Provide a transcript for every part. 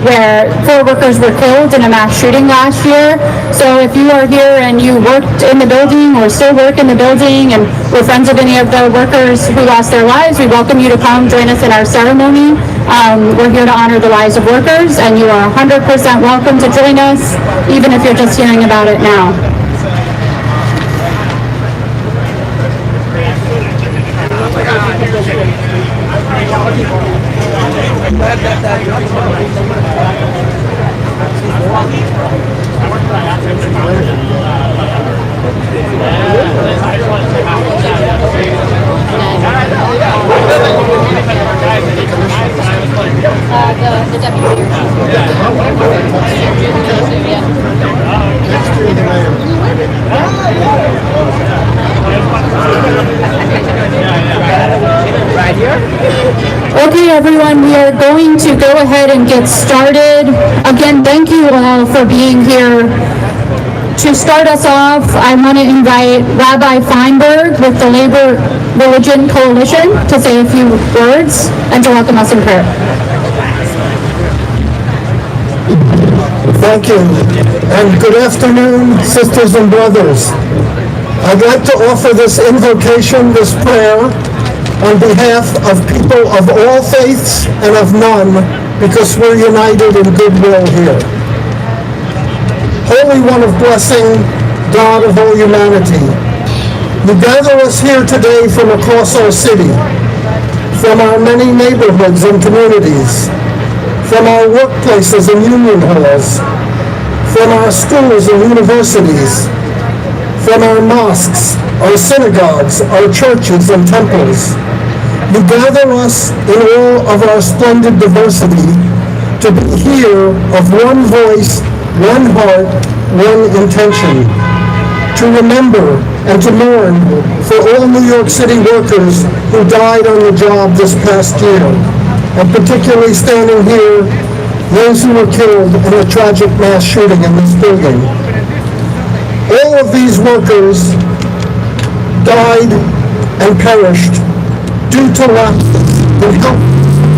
where 4 workers were killed in a mass shooting last year. So if you are here and you worked in the building or still work in the building and were friends of any of the workers who lost their lives, we welcome you to come join us in our ceremony. We're here to honor the lives of workers, and you are 100% welcome to join us, even if you're just hearing about it now. The deputy. Right here. Okay, everyone, we are going to go ahead and get started. Again, thank you all for being here. To start us off, I want to invite Rabbi Feinberg with the Labor Religion Coalition to say a few words and to welcome us in prayer. Thank you, and good afternoon, sisters and brothers. I'd like to offer this invocation, this prayer, on behalf of people of all faiths and of none, because we're united in goodwill here. Holy One of blessing, God of all humanity, you gather us here today from across our city, from our many neighborhoods and communities, from our workplaces and union halls, from our schools and universities, from our mosques, our synagogues, our churches and temples. You gather us in all of our splendid diversity to be here of one voice, one heart, one intention, to remember and to mourn for all New York City workers who died on the job this past year, and particularly standing here, those who were killed in a tragic mass shooting in this building. All of these workers died and perished due to lack of health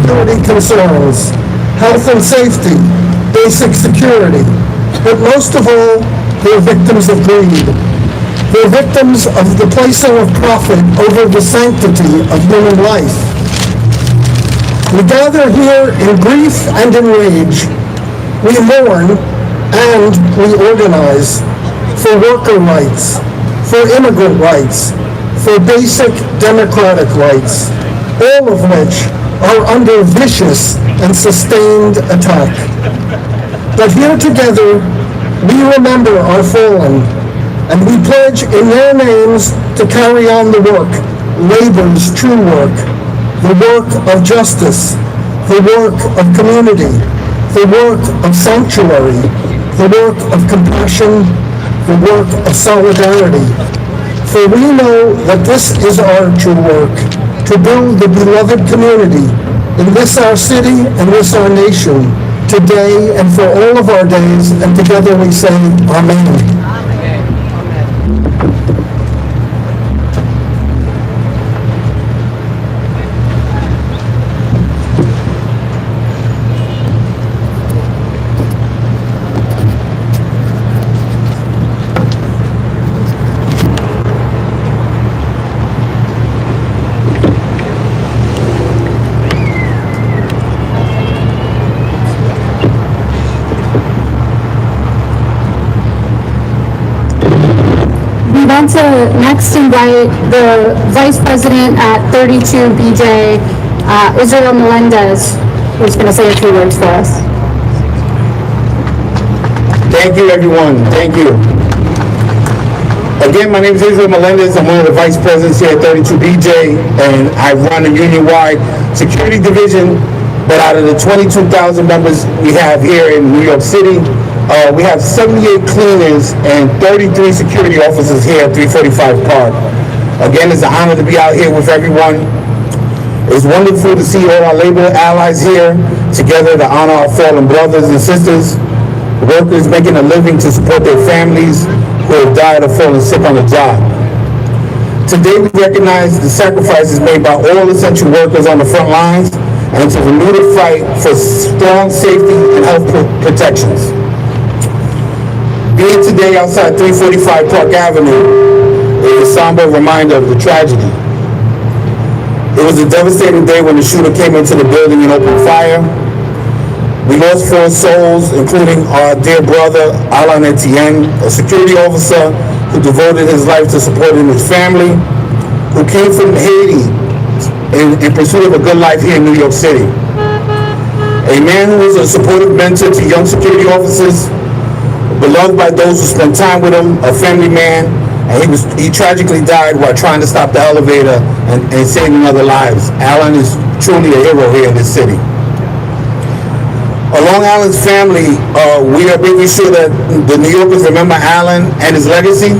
security concerns, health and safety, basic security, but most of all, they're victims of greed. They're victims of the placing of profit over the sanctity of human life. We gather here in grief and in rage. We mourn and we organize for worker rights, for immigrant rights, for basic democratic rights, all of which are under vicious and sustained attack. But here together, we remember our fallen, and we pledge in their names to carry on the work, labor's true work, the work of justice, the work of community, the work of sanctuary, the work of compassion, the work of solidarity. For we know that this is our true work, to build the beloved community in this our city and this our nation, today and for all of our days, and together we say, Amen. We want to next invite the Vice President at 32 BJ, Israel Melendez, who's going to say a few words for us. Thank you, everyone. Thank you. Again, my name is Israel Melendez. I'm one of the Vice Presidents here at 32 BJ, and I run a union-wide security division. But out of the 22,000 members we have here in New York City, we have 78 cleaners and 33 security officers here at 345 Park. Again, it's an honor to be out here with everyone. It's wonderful to see all our labor allies here together to honor our fallen brothers and sisters, workers making a living to support their families who have died or fallen sick on the job. Today we recognize the sacrifices made by all essential workers on the front lines and to renew the fight for strong safety and health protections. Being today outside 345 Park Avenue is a somber reminder of the tragedy. It was a devastating day when the shooter came into the building and opened fire. We lost 4 souls, including our dear brother, Alan Etienne, a security officer who devoted his life to supporting his family, who came from Haiti in pursuit of a good life here in New York City. A man who was a supportive mentor to young security officers, beloved by those who spent time with him, a family man, and he tragically died while trying to stop the elevator and saving other lives. Alan is truly a hero here in this city. Along Alan's family, we are making sure that the New Yorkers remember Alan and his legacy.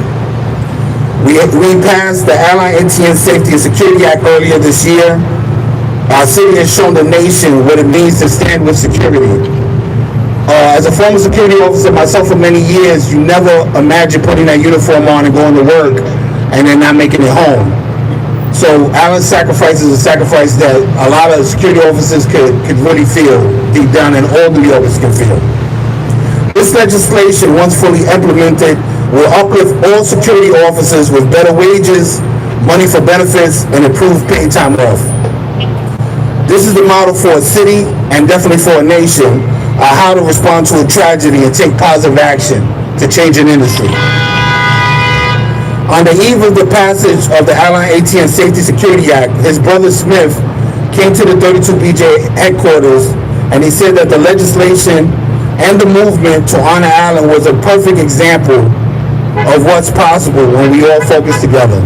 We passed the Alan Etienne Safety and Security Act earlier this year. Our city has shown the nation what it means to stand with security. As a former security officer myself for many years, you never imagine putting that uniform on and going to work and then not making it home. So Alan's sacrifice is a sacrifice that a lot of security officers could really feel deep down, and all New Yorkers can feel. This legislation, once fully implemented, will uplift all security officers with better wages, money for benefits, and improved paid time off. This is the model for a city, and definitely for a nation, how to respond to a tragedy and take positive action to change an industry. On the eve of the passage of the Alan Etienne Safety Security Act, his brother Smith came to the 32BJ headquarters, and he said that the legislation and the movement to honor Alan was a perfect example of what's possible when we all focus together.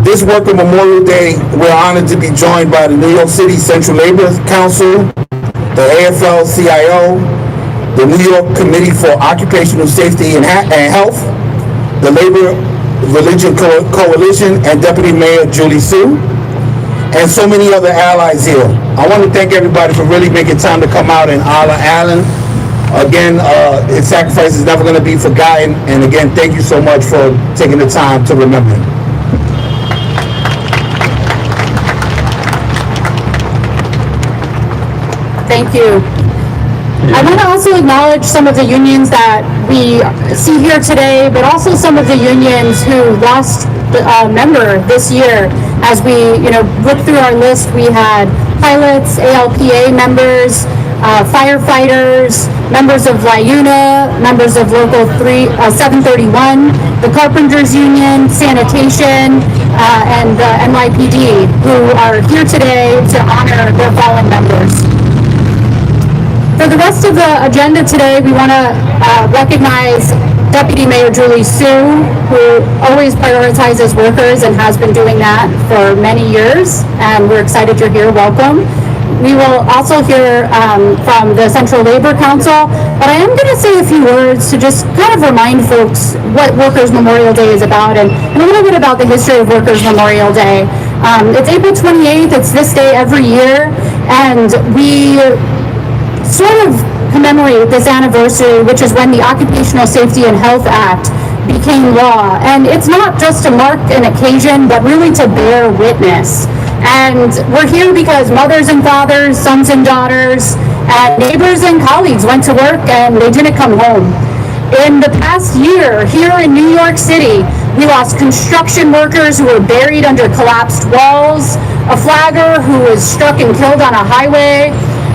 This Worker Memorial Day, we're honored to be joined by the New York City Central Labor Council, the AFL-CIO, the New York Committee for Occupational Safety and Health, the Labor Religion Coalition, and Deputy Mayor Julie Sue, and so many other allies here. I want to thank everybody for really making time to come out and honor Alan. Again, his sacrifice is never going to be forgotten, and again, thank you so much for taking the time to remember him. Thank you. I want to also acknowledge some of the unions that we see here today, but also some of the unions who lost a member this year. As we, look through our list, we had pilots, ALPA members, firefighters, members of LIUNA, members of Local 731, the Carpenters Union, Sanitation, and NYPD, who are here today to honor their fallen members. For the rest of the agenda today, we want to recognize Deputy Mayor Julie Sue, who always prioritizes workers and has been doing that for many years, and we're excited you're here. Welcome. We will also hear from the Central Labor Council, but I am going to say a few words to just kind of remind folks what Workers' Memorial Day is about, and a little bit about the history of Workers' Memorial Day. It's April 28th. It's this day every year, and we sort of commemorate this anniversary, which is when the Occupational Safety and Health Act became law. And it's not just to mark an occasion, but really to bear witness. And we're here because mothers and fathers, sons and daughters, and neighbors and colleagues went to work and they didn't come home. In the past year, here in New York City, we lost construction workers who were buried under collapsed walls, a flagger who was struck and killed on a highway,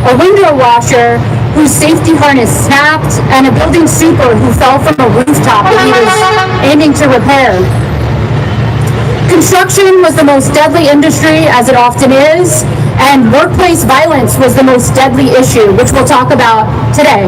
a window washer whose safety harness snapped, and a building super who fell from a rooftop that he was aiming to repair. Construction was the most deadly industry, as it often is, and workplace violence was the most deadly issue, which we'll talk about today.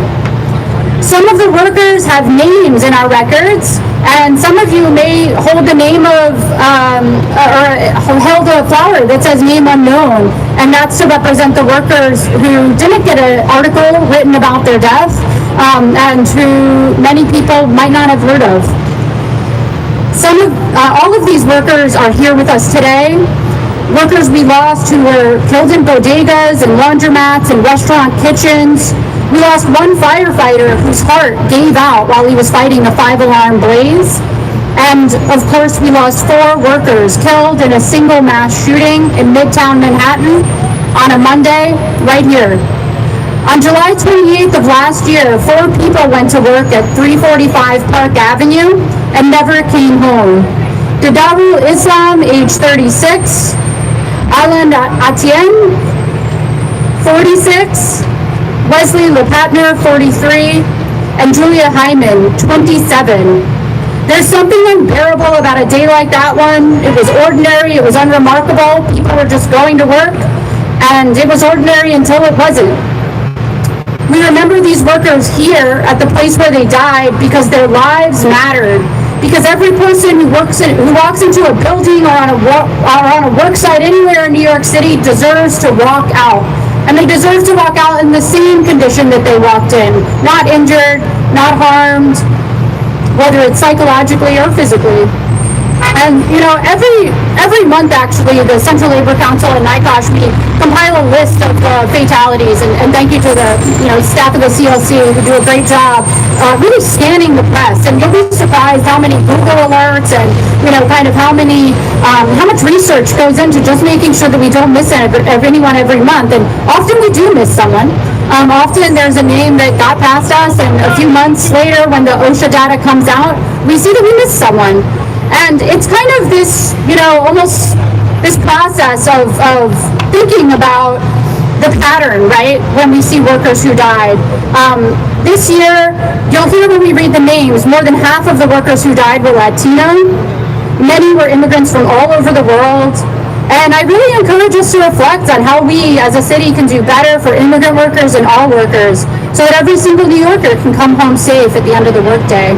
Some of the workers have names in our records, and some of you may hold the name of, or held a flower that says name unknown, and that's to represent the workers who didn't get an article written about their death, and who many people might not have heard of. All of these workers are here with us today. Workers we lost who were killed in bodegas and laundromats and restaurant kitchens. We lost one firefighter whose heart gave out while he was fighting a 5-alarm blaze. And of course, we lost 4 workers killed in a single mass shooting in Midtown Manhattan on a Monday, right here. On July 28th of last year, 4 people went to work at 345 Park Avenue and never came home. Dadarul Islam, age 36, Alan Atienne, 46, Wesley LePatner, 43, and Julia Hyman, 27. There's something unbearable about a day like that one. It was ordinary, it was unremarkable, people were just going to work, and it was ordinary until it wasn't. We remember these workers here at the place where they died because their lives mattered. Because every person who walks into a building or on a work site anywhere in New York City deserves to walk out. And they deserve to walk out in the same condition that they walked in. Not injured, not harmed, whether it's psychologically or physically. And every month actually, the Central Labor Council and NICOSH, we compile a list of fatalities, and thank you to the staff of the CLC who do a great job really scanning the press. And you'll be surprised how many Google alerts and kind of how much research goes into just making sure that we don't miss anyone every month. And often we do miss someone. Often there's a name that got past us, and a few months later when the OSHA data comes out, we see that we missed someone. And it's kind of this, almost this process of thinking about the pattern, right? When we see workers who died. This year, you'll hear when we read the names, more than half of the workers who died were Latino. Many were immigrants from all over the world. And I really encourage us to reflect on how we as a city can do better for immigrant workers and all workers so that every single New Yorker can come home safe at the end of the workday.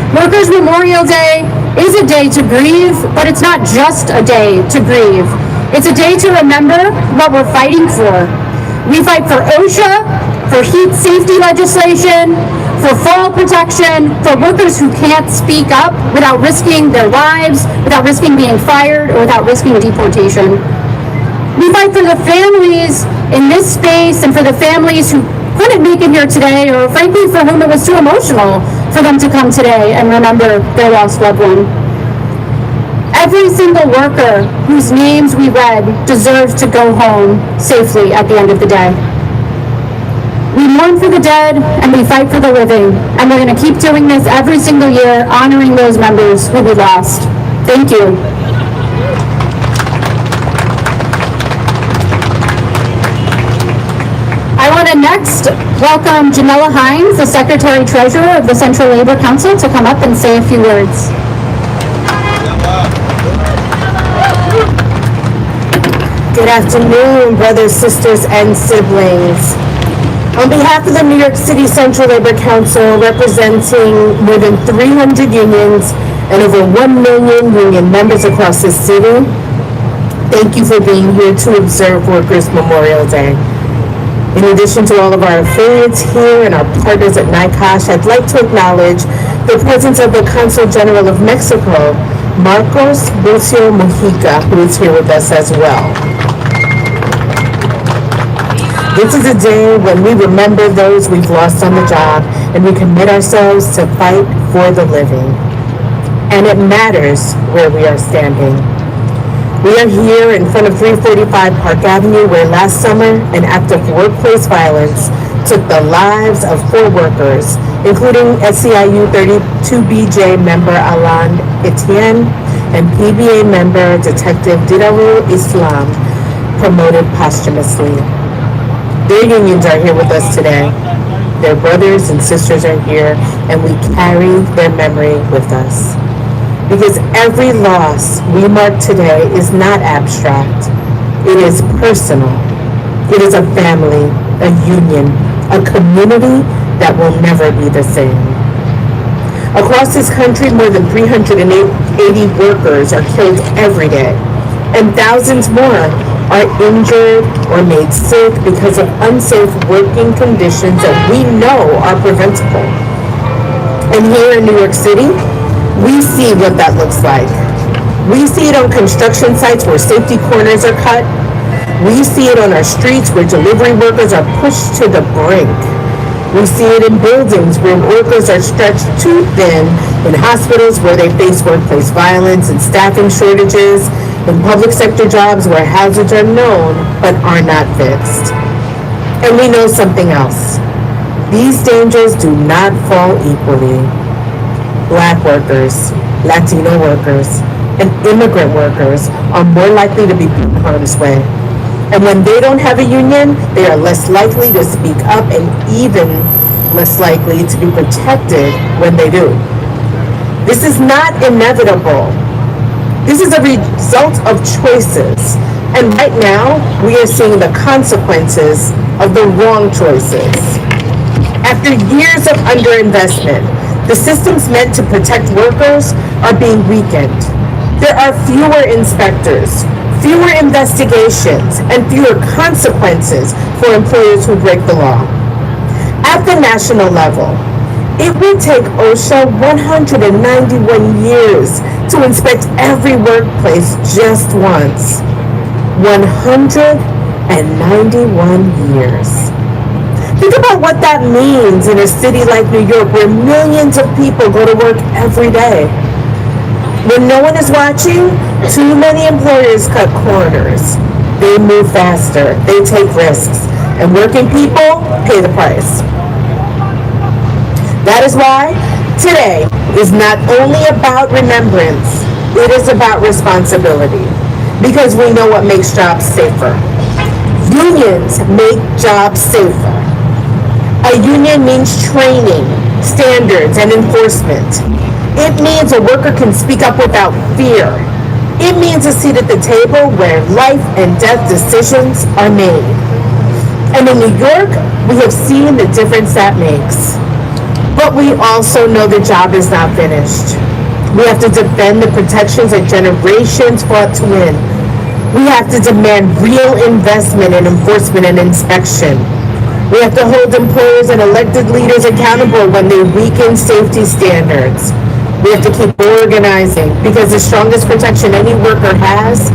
Workers' Memorial Day is a day to grieve, but it's not just a day to grieve. It's a day to remember what we're fighting for. We fight for OSHA, for heat safety legislation, for fall protection, for workers who can't speak up without risking their lives, without risking being fired, or without risking deportation. We fight for the families in this space and for the families who couldn't make it here today, or frankly for whom it was too emotional for them to come today and remember their lost loved one. Every single worker whose names we read deserves to go home safely at the end of the day. We mourn for the dead and we fight for the living, and we're going to keep doing this every single year, honoring those members who we lost. Thank you. I want to next welcome Janella Hines, the Secretary-Treasurer of the Central Labor Council, to come up and say a few words. Good afternoon, brothers, sisters, and siblings. On behalf of the New York City Central Labor Council, representing more than 300 unions and over 1 million union members across the city, thank you for being here to observe Workers' Memorial Day. In addition to all of our affiliates here and our partners at NICOSH, I'd like to acknowledge the presence of the Consul General of Mexico, Marcos Bucio Mujica, who is here with us as well. This is a day when we remember those we've lost on the job, and we commit ourselves to fight for the living. And it matters where we are standing. We are here in front of 345 Park Avenue, where last summer an act of workplace violence took the lives of 4 workers, including SCIU 32BJ member Alan Etienne and PBA member Detective Didarul Islam, promoted posthumously. Their unions are here with us today. Their brothers and sisters are here, and we carry their memory with us. Because every loss we mark today is not abstract. It is personal. It is a family, a union, a community that will never be the same. Across this country, more than 380 workers are killed every day, and thousands more are injured or made sick because of unsafe working conditions that we know are preventable. And here in New York City, we see what that looks like. We see it on construction sites where safety corners are cut. We see it on our streets where delivery workers are pushed to the brink. We see it in buildings where workers are stretched too thin, in hospitals where they face workplace violence and staffing shortages, in public sector jobs where hazards are known but are not fixed. And we know something else. These dangers do not fall equally. Black workers, Latino workers, and immigrant workers are more likely to be put in harm's way. And when they don't have a union, they are less likely to speak up and even less likely to be protected when they do. This is not inevitable. This is a result of choices. And right now, we are seeing the consequences of the wrong choices. After years of underinvestment, the systems meant to protect workers are being weakened. There are fewer inspectors, fewer investigations, and fewer consequences for employers who break the law. At the national level, it will take OSHA 191 years to inspect every workplace just once. 191 years. Think about what that means in a city like New York where millions of people go to work every day. When no one is watching, too many employers cut corners. They move faster, they take risks, and working people pay the price. That is why today is not only about remembrance, it is about responsibility. Because we know what makes jobs safer. Unions make jobs safer. A union means training, standards, and enforcement. It means a worker can speak up without fear. It means a seat at the table where life and death decisions are made. And in New York, we have seen the difference that makes. But we also know the job is not finished. We have to defend the protections that generations fought to win. We have to demand real investment in enforcement and inspection. We have to hold employers and elected leaders accountable when they weaken safety standards. We have to keep organizing because the strongest protection any worker has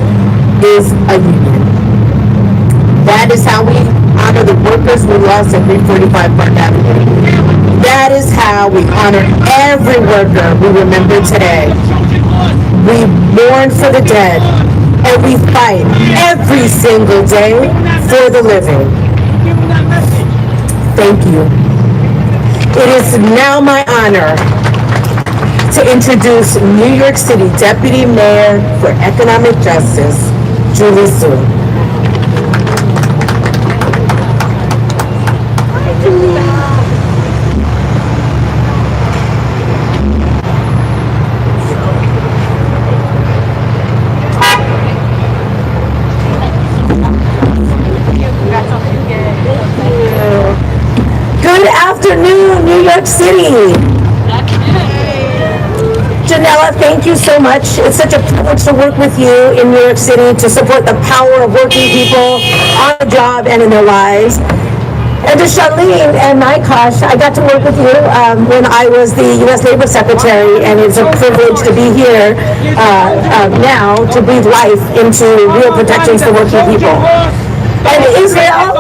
is a union. That is how we honor the workers we lost at 345 Park Avenue. That is how we honor every worker we remember today. We mourn for the dead, and we fight every single day for the living. Thank you. It is now my honor to introduce New York City Deputy Mayor for Economic Justice, Julie Su. Good afternoon, New York City. Janella, thank you so much. It's such a privilege to work with you in New York City to support the power of working people on the job and in their lives. And to Charlene and Nikash, I got to work with you when I was the U.S. Labor Secretary, and it's a privilege to be here now to breathe life into real protections for working people. And Israel,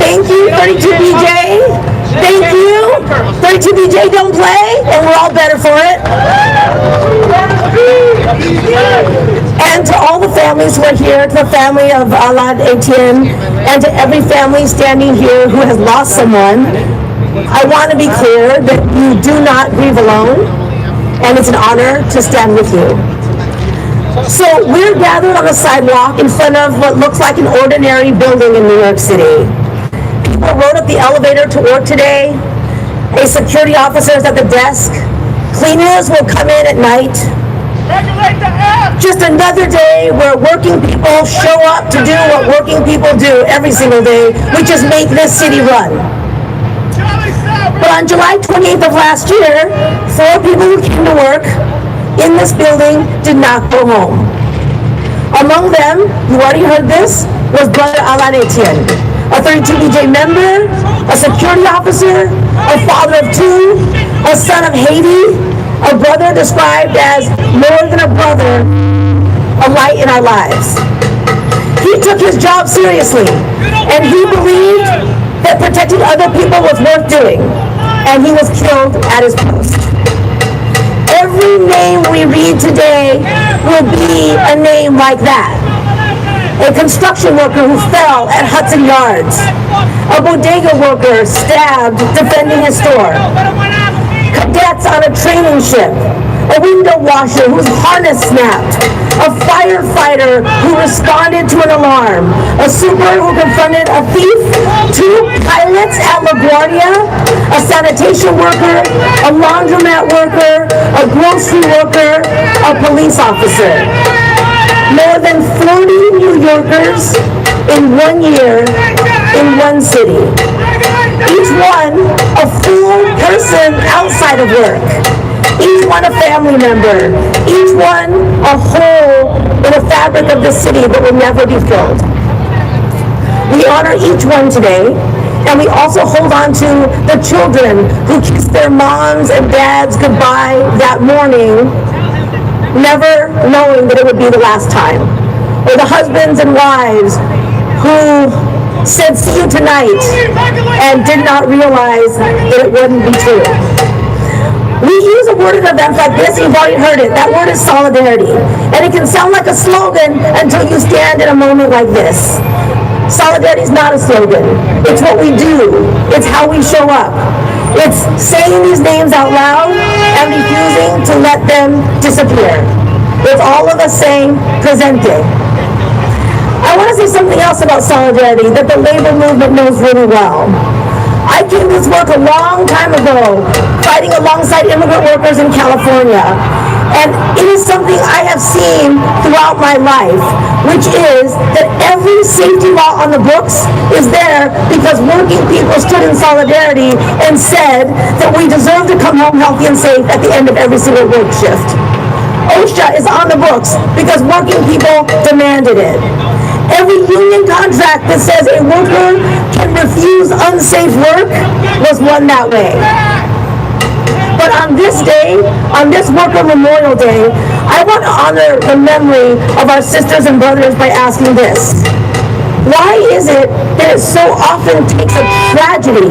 thank you, 32BJ. Thank you. 32BJ don't play, and we're all better for it. And to all the families who are here, to the family of Alad Etienne, and to every family standing here who has lost someone, I want to be clear that you do not grieve alone, and it's an honor to stand with you. So we're gathered on a sidewalk in front of what looks like an ordinary building in New York City. People rode up the elevator to work today. A security officer is at the desk. Cleaners will come in at night. Just another day where working people show up to do what working people do every single day, which is make this city run. But on July 28th of last year, 4 people who came to work in this building did not go home. Among them, you already heard this, was Brother Alan Etienne, a 32BJ member, a security officer, a father of 2, a son of Haiti, a brother described as more than a brother, a light in our lives. He took his job seriously, and he believed that that protecting other people was worth doing, and he was killed at his post. Every name we read today will be a name like that. A construction worker who fell at Hudson Yards. A bodega worker stabbed defending his store. Cadets on a training ship. A window washer whose harness snapped. A firefighter who responded to an alarm. A super who confronted a thief. 2 pilots at LaGuardia. A sanitation worker. A laundromat worker. A grocery worker. A police officer. More than 40 New Yorkers in 1 year in one city. Each one a full person outside of work. Each one a family member. Each one a hole in the fabric of the city that will never be filled. We honor each one today, and we also hold on to the children who kissed their moms and dads goodbye that morning, never knowing that it would be the last time. Or the husbands and wives who said, "See you tonight," and did not realize that it wouldn't be true. We use a word at events like this, you've already heard it. That word is solidarity. And it can sound like a slogan until you stand in a moment like this. Solidarity is not a slogan. It's what we do. It's how we show up. It's saying these names out loud and refusing to let them disappear. It's all of us saying, presente. I want to say something else about solidarity that the labor movement knows really well. I came to this work a long time ago, fighting alongside immigrant workers in California. And it is something I have seen throughout my life, which is that every safety law on the books is there because working people stood in solidarity and said that we deserve to come home healthy and safe at the end of every single work shift. OSHA is on the books because working people demanded it. Every union contract that says a worker can refuse unsafe work was won that way. But on this day, on this Worker Memorial Day, I want to honor the memory of our sisters and brothers by asking this. Why is it that it so often takes a tragedy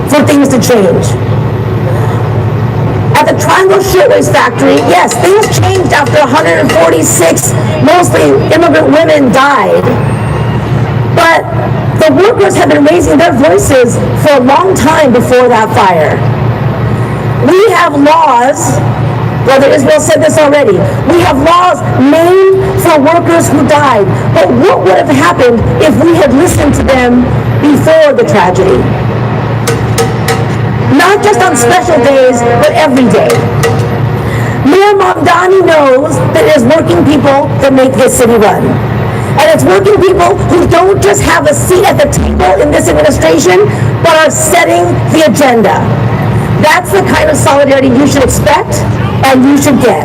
for things to change? At the Triangle Shirtwaist Factory, yes, things changed after 146, mostly immigrant women, died. But the workers have been raising their voices for a long time before that fire. We have laws, Brother Isabel said this already, we have laws made for workers who died. But what would have happened if we had listened to them before the tragedy? Not just on special days, but every day. Mayor Mamdani knows that it is working people that make this city run. And it's working people who don't just have a seat at the table in this administration, but are setting the agenda. That's the kind of solidarity you should expect and you should get.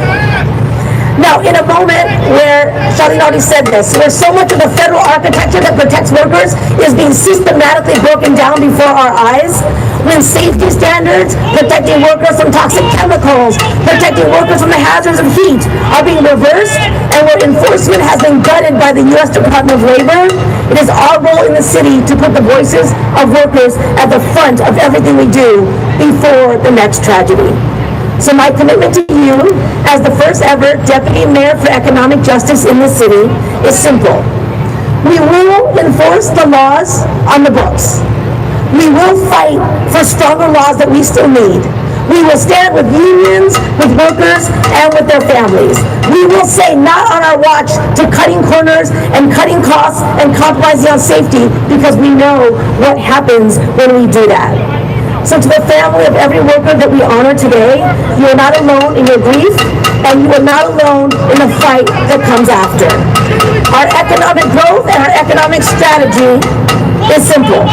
Now, in a moment where, Charlene already said this, where so much of the federal architecture that protects workers is being systematically broken down before our eyes, when safety standards, protecting workers from toxic chemicals, protecting workers from the hazards of heat are being reversed, and where enforcement has been gutted by the U.S. Department of Labor, it is our role in the city to put the voices of workers at the front of everything we do before the next tragedy. So my commitment to you, as the first ever Deputy Mayor for Economic Justice in this city, is simple. We will enforce the laws on the books. We will fight for stronger laws that we still need. We will stand with unions, with workers, and with their families. We will say not on our watch to cutting corners and cutting costs and compromising on safety, because we know what happens when we do that. So to the family of every worker that we honor today, you are not alone in your grief, and you are not alone in the fight that comes after. Our economic growth and our economic strategy is simple.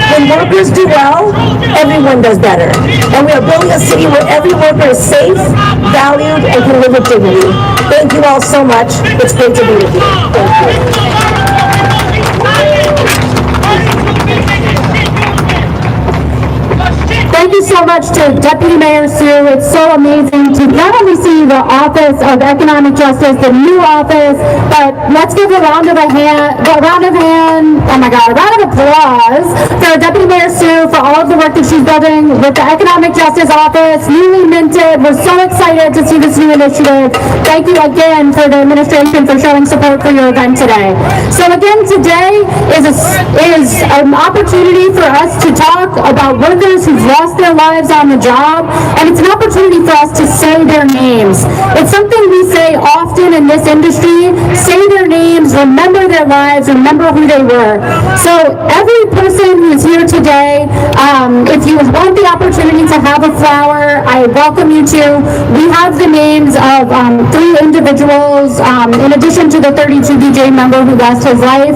When workers do well, everyone does better. And we are building a city where every worker is safe, valued, and can live with dignity. Thank you all so much. It's great to be with you. Thank you. Thank you so so much to Deputy Mayor Sue. It's so amazing to not only see the Office of Economic Justice, the new office, but let's give a round of applause for Deputy Mayor Sue for all of the work that she's building with the Economic Justice Office, newly minted. We're so excited to see this new initiative. Thank you again for the administration for showing support for your event today. So again, today is an opportunity for us to talk about workers who've lost their lives on the job, and it's an opportunity for us to say their names. It's something we say often in this industry: say their names, remember their lives, remember who they were. So every person who's here today, if you want the opportunity to have a flower, I welcome you to. We have the names of 3 individuals, in addition to the 32 BJ member who lost his life.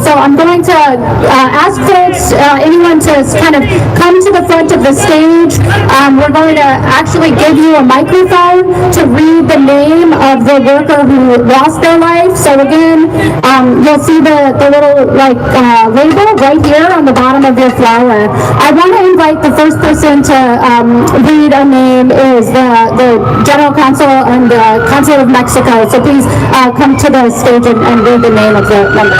So I'm going to ask folks, anyone to kind of come to the front of the stage. We're going to actually give you a microphone to read the name of the worker who lost their life. So again, you'll see the little label right here on the bottom of your flower. I want to invite the first person to read a name is the General Counsel and the Consulate of Mexico. So please come to the stage and read the name of the member.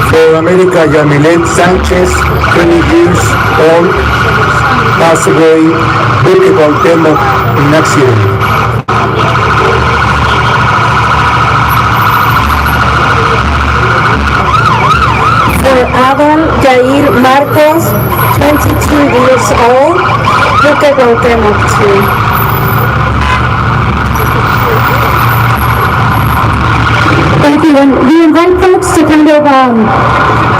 For America, Yamilet Sanchez, 20 years old, possibly bookable demo in accident. For Adam Jair Marcos, 22 years old, bookable demo too. Thank you. And we invite folks to kind of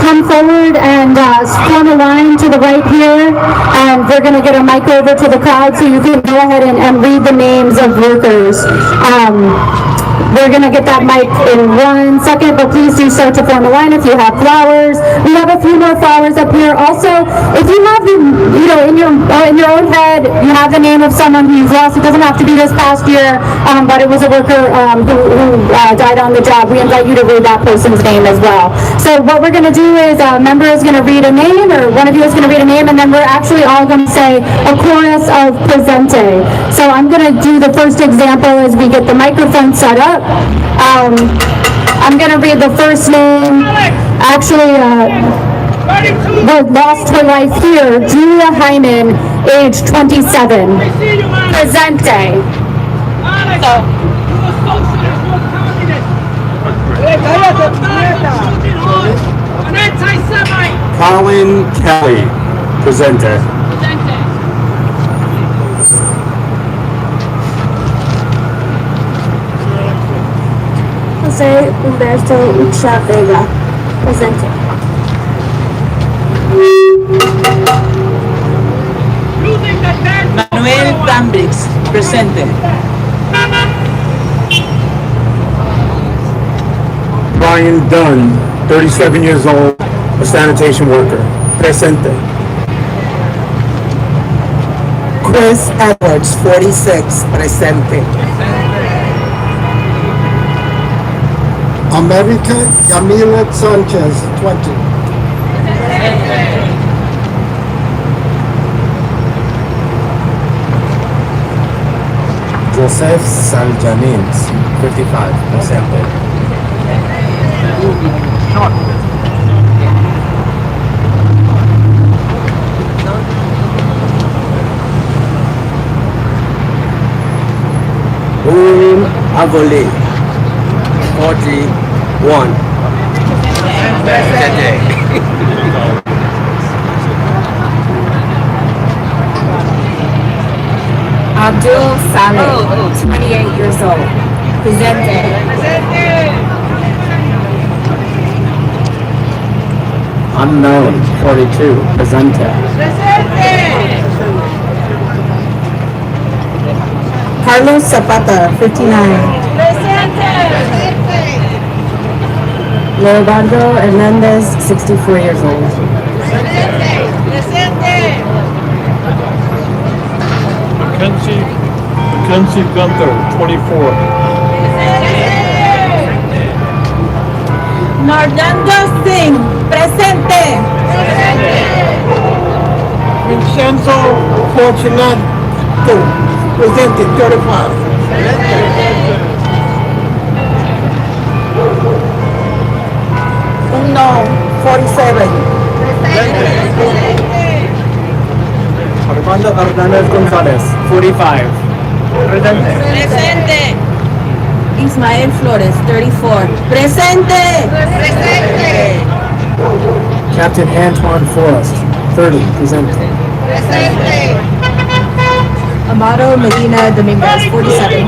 come forward and form a line to the right here. And we're going to get a mic over to the crowd so you can go ahead and read the names of workers. We're going to get that mic in 1 second, but please do start to form a line if you have flowers. We have a few more flowers up here. Also, if you have in your own head, you have the name of someone who you've lost. It doesn't have to be this past year, but it was a worker who died on the job. We invite you to read that person's name as well. So what we're going to do is a member is going to read a name, or one of you is going to read a name, and then we're actually all going to say a chorus of presente. So I'm going to do the first example as we get the microphone set up. I'm going to read the first name. Actually, lost her life here. Julia Hyman, age 27. Presente. Colin Kelly, presenter. Jose Humberto Ucha Vega, presente. Manuel Tambrix, presente. Brian Dunn, 37 years old, a sanitation worker. Presente. Chris Edwards, 46, presente. America Yamilet Sanchez, 20. Joseph Saljanins, 55, presente. Boom Avoli, 41. Abdul Saleh, 28 years old. Presente. Unknown, 42. Presente. Carlos Zapata, 59. Leobardo Hernandez, 64 years old. Mackenzie Gunther, 24. Nordando Singh, presente. Vincenzo Fortunato, presente, 35. Uno, 47. Armando Hernández González, 45. Presente. Presente. Ismael Flores, 34. Presente. Presente. Captain Antoine Forrest, 30. Presente. Presente. Amado Medina Dominguez, 47.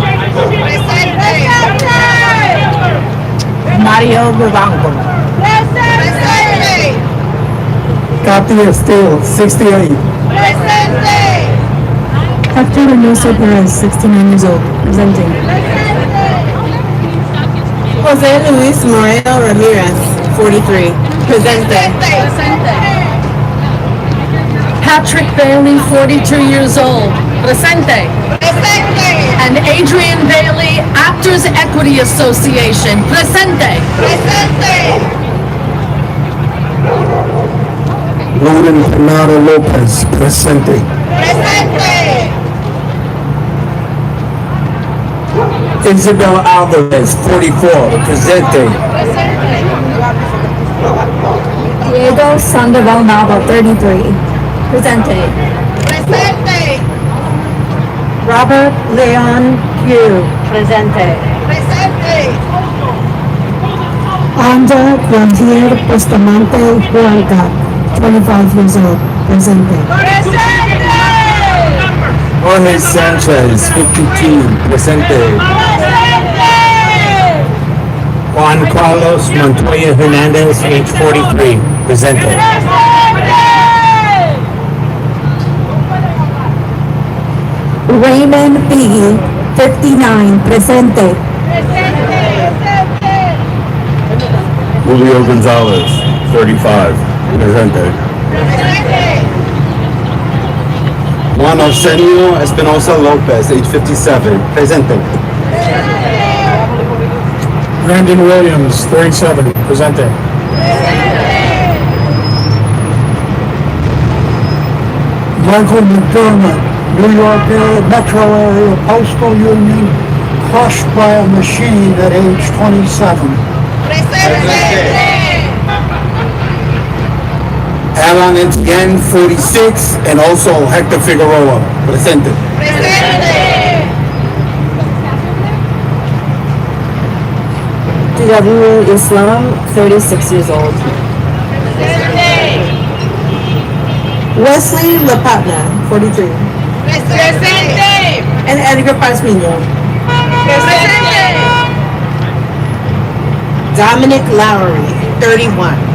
Presente. Mario Vivanco. Presente. Kathy Estelle, 68. Presente. Hector Reynoso Perez, 69 years old, presenting. Jose Luis Moreno Ramirez, 43. Presente. Patrick Bailey, 42 years old, presente. And Adrian Bailey, Actors Equity Association, presente. Loden Bernardo Lopez, presente. Isabel Alvarez, 44, presente. Diego Sandoval Nava, 33. Presente. Robert Leon Pugh. Presente. Anda Grandier Bustamante Huanca, 25 years old, presente. Jorge Sanchez, 52, presente. Juan Carlos Montoya Hernandez, age 43, presente. Raymond B. 59. Presente. Julio Gonzalez, 35, presente. Juan Arsenio Espinosa Lopez, age 57, presente. Brandon Williams, 37, presente. Michael McDermott, New York Metro Area Postal Union, crushed by a machine at age 27. Alan Etienne, 46, and also Hector Figueroa, presente. D.W. Islam, 36 years old. Wesley Lapatna, 43. And Edgar Pazmiño. Dominic Lowry, 31.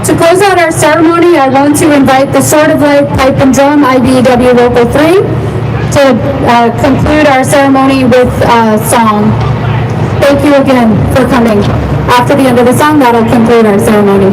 To close out our ceremony, I want to invite the Sword of Life Pipe and Drum IBEW Local 3 to conclude our ceremony with a song. Thank you again for coming. After the end of the song, that'll conclude our ceremony.